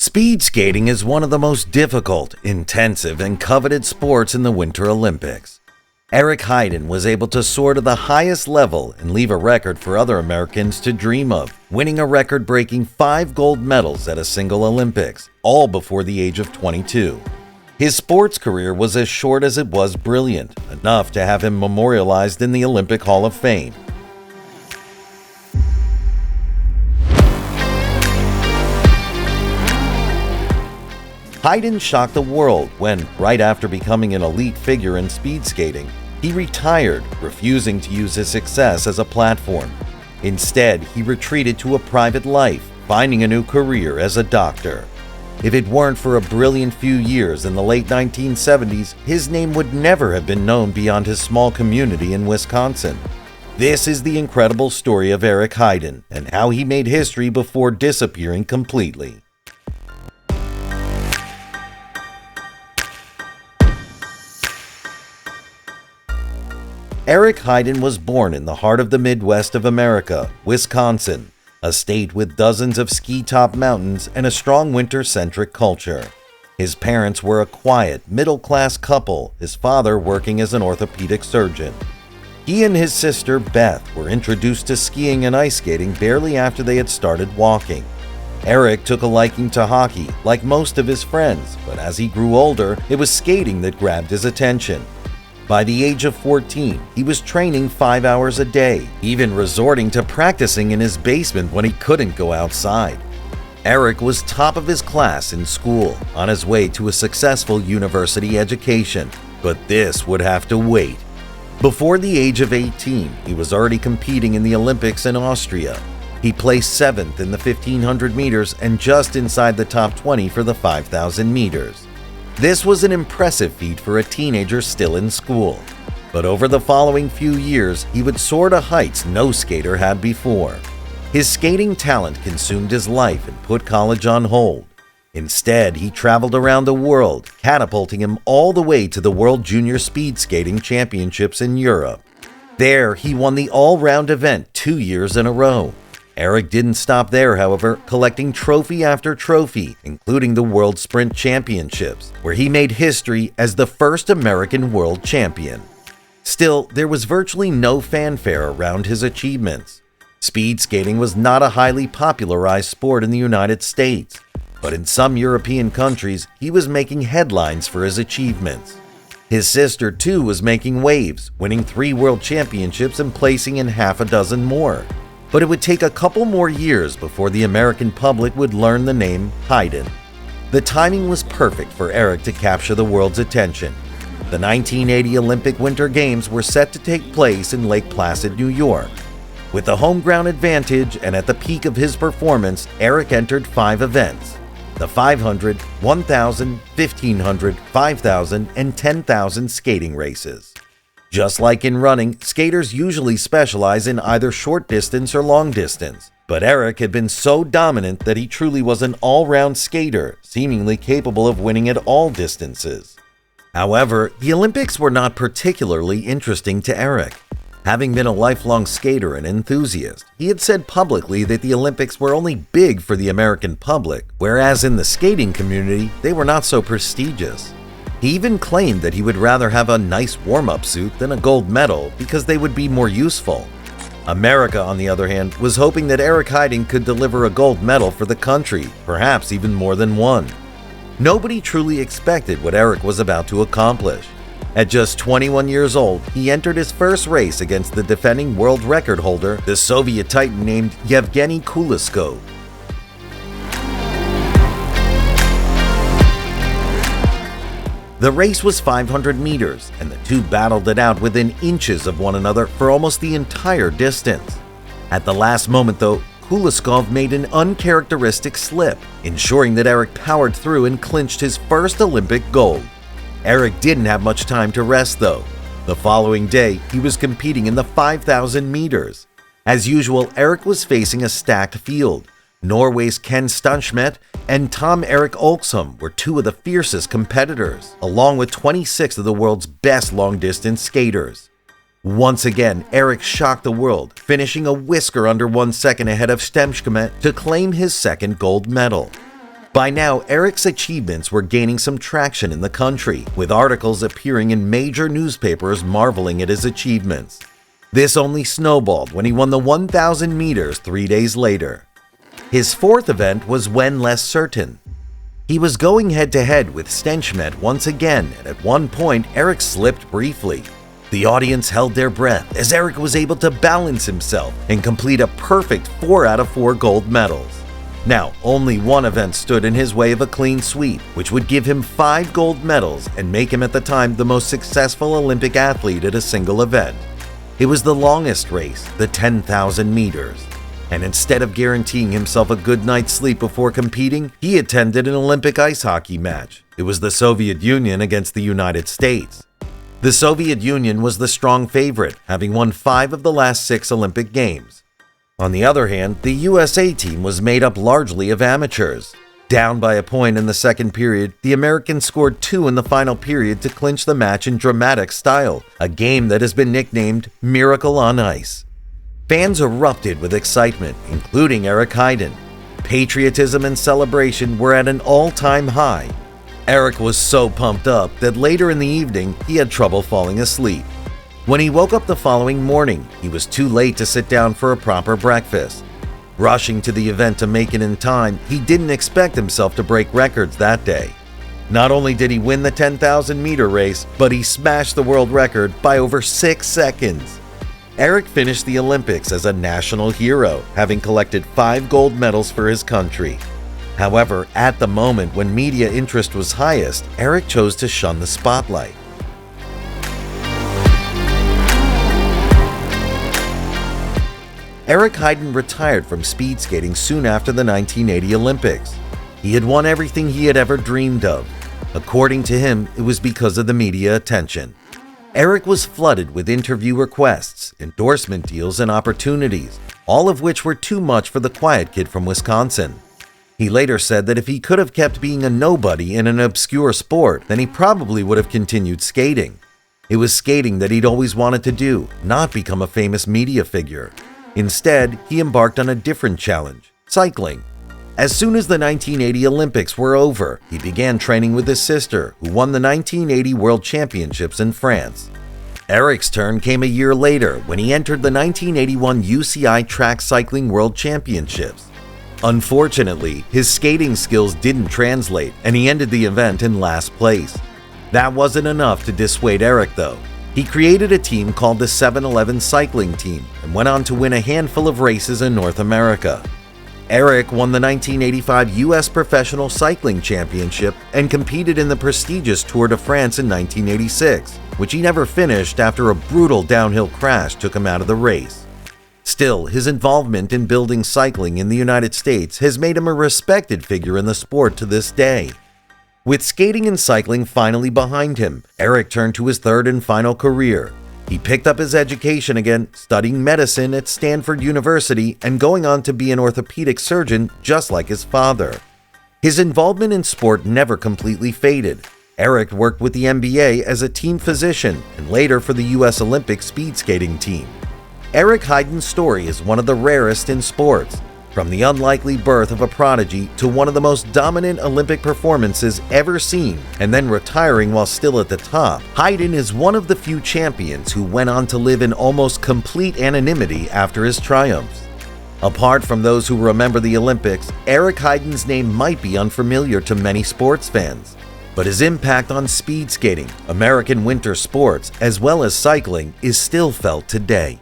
Speed skating is one of the most difficult, intensive, and coveted sports in the Winter Olympics. Eric Heiden was able to soar to the highest level and leave a record for other Americans to dream of, winning a record-breaking 5 gold medals at a single Olympics, all before the age of 22. His sports career was as short as it was brilliant, enough to have him memorialized in the Olympic Hall of Fame. Heiden shocked the world when, right after becoming an elite figure in speed skating, he retired, refusing to use his success as a platform. Instead, he retreated to a private life, finding a new career as a doctor. If it weren't for a brilliant few years in the late 1970s, his name would never have been known beyond his small community in Wisconsin. This is the incredible story of Eric Heiden and how he made history before disappearing completely. Eric Heiden was born in the heart of the Midwest of America, Wisconsin, a state with dozens of ski-top mountains and a strong winter-centric culture. His parents were a quiet, middle-class couple, his father working as an orthopedic surgeon. He and his sister, Beth, were introduced to skiing and ice skating barely after they had started walking. Eric took a liking to hockey, like most of his friends, but as he grew older, it was skating that grabbed his attention. By the age of 14, he was training 5 hours a day, even resorting to practicing in his basement when he couldn't go outside. Eric was top of his class in school, on his way to a successful university education, but this would have to wait. Before the age of 18, he was already competing in the Olympics in Austria. He placed 7th in the 1500 meters and just inside the top 20 for the 5000 meters. This was an impressive feat for a teenager still in school. But over the following few years, he would soar to heights no skater had before. His skating talent consumed his life and put college on hold. Instead, he traveled around the world, catapulting him all the way to the World Junior Speed Skating Championships in Europe. There, he won the all-round event 2 years in a row. Eric didn't stop there, however, collecting trophy after trophy, including the World Sprint Championships, where he made history as the first American world champion. Still, there was virtually no fanfare around his achievements. Speed skating was not a highly popularized sport in the United States, but in some European countries, he was making headlines for his achievements. His sister, too, was making waves, winning 3 world championships and placing in half a dozen more. But it would take a couple more years before the American public would learn the name Heiden. The timing was perfect for Eric to capture the world's attention. The 1980 Olympic Winter Games were set to take place in Lake Placid, New York. With the home ground advantage and at the peak of his performance, Eric entered 5 events: the 500, 1,000, 1,500, 5,000, and 10,000 skating races. Just like in running, skaters usually specialize in either short distance or long distance. But Eric had been so dominant that he truly was an all-round skater, seemingly capable of winning at all distances. However, the Olympics were not particularly interesting to Eric. Having been a lifelong skater and enthusiast, he had said publicly that the Olympics were only big for the American public, whereas in the skating community, they were not so prestigious. He even claimed that he would rather have a nice warm-up suit than a gold medal because they would be more useful. America, on the other hand, was hoping that Eric Heiden could deliver a gold medal for the country, perhaps even more than one. Nobody truly expected what Eric was about to accomplish. At just 21 years old, he entered his first race against the defending world record holder, the Soviet titan named Yevgeny Kuliskov. The race was 500 meters, and the two battled it out within inches of one another for almost the entire distance. At the last moment, though, Kuliskov made an uncharacteristic slip, ensuring that Eric powered through and clinched his first Olympic gold. Eric didn't have much time to rest, though. The following day, he was competing in the 5,000 meters. As usual, Eric was facing a stacked field. Norway's Ken Stanschmidt and Tom Erik Olsson were 2 of the fiercest competitors, along with 26 of the world's best long-distance skaters. Once again, Eric shocked the world, finishing a whisker under 1 second ahead of Stanschmidt to claim his second gold medal. By now, Eric's achievements were gaining some traction in the country, with articles appearing in major newspapers marveling at his achievements. This only snowballed when he won the 1,000 meters 3 days later. His fourth event was when less certain. He was going head-to-head with Stenchmet once again, and at one point Eric slipped briefly. The audience held their breath as Eric was able to balance himself and complete a perfect 4 out of 4 gold medals. Now, only one event stood in his way of a clean sweep, which would give him 5 gold medals and make him at the time the most successful Olympic athlete at a single event. It was the longest race, the 10,000 meters. And instead of guaranteeing himself a good night's sleep before competing, he attended an Olympic ice hockey match. It was the Soviet Union against the United States. The Soviet Union was the strong favorite, having won 5 of the last 6 Olympic Games. On the other hand, the USA team was made up largely of amateurs. Down by a point in the second period, the Americans scored 2 in the final period to clinch the match in dramatic style, a game that has been nicknamed Miracle on Ice. Fans erupted with excitement, including Eric Heiden. Patriotism and celebration were at an all-time high. Eric was so pumped up that later in the evening, he had trouble falling asleep. When he woke up the following morning, he was too late to sit down for a proper breakfast. Rushing to the event to make it in time, he didn't expect himself to break records that day. Not only did he win the 10,000-meter race, but he smashed the world record by over 6 seconds. Eric finished the Olympics as a national hero, having collected 5 gold medals for his country. However, at the moment when media interest was highest, Eric chose to shun the spotlight. Eric Heiden retired from speed skating soon after the 1980 Olympics. He had won everything he had ever dreamed of. According to him, it was because of the media attention. Eric was flooded with interview requests, endorsement deals, and opportunities, all of which were too much for the quiet kid from Wisconsin. He later said that if he could have kept being a nobody in an obscure sport, then he probably would have continued skating. It was skating that he'd always wanted to do, not become a famous media figure. Instead, he embarked on a different challenge: cycling. As soon as the 1980 Olympics were over, he began training with his sister, who won the 1980 World Championships in France. Eric's turn came a year later when he entered the 1981 UCI Track Cycling World Championships. Unfortunately, his skating skills didn't translate, and he ended the event in last place. That wasn't enough to dissuade Eric, though. He created a team called the 7-Eleven Cycling Team and went on to win a handful of races in North America. Eric won the 1985 U.S. Professional Cycling Championship and competed in the prestigious Tour de France in 1986, which he never finished after a brutal downhill crash took him out of the race. Still, his involvement in building cycling in the United States has made him a respected figure in the sport to this day. With skating and cycling finally behind him, Eric turned to his third and final career. He picked up his education again, studying medicine at Stanford University and going on to be an orthopedic surgeon just like his father. His involvement in sport never completely faded. Eric worked with the NBA as a team physician and later for the U.S. Olympic speed skating team. Eric Heiden's story is one of the rarest in sports. From the unlikely birth of a prodigy to one of the most dominant Olympic performances ever seen, and then retiring while still at the top, Heiden is one of the few champions who went on to live in almost complete anonymity after his triumphs. Apart from those who remember the Olympics, Eric Heiden's name might be unfamiliar to many sports fans, but his impact on speed skating, American winter sports, as well as cycling is still felt today.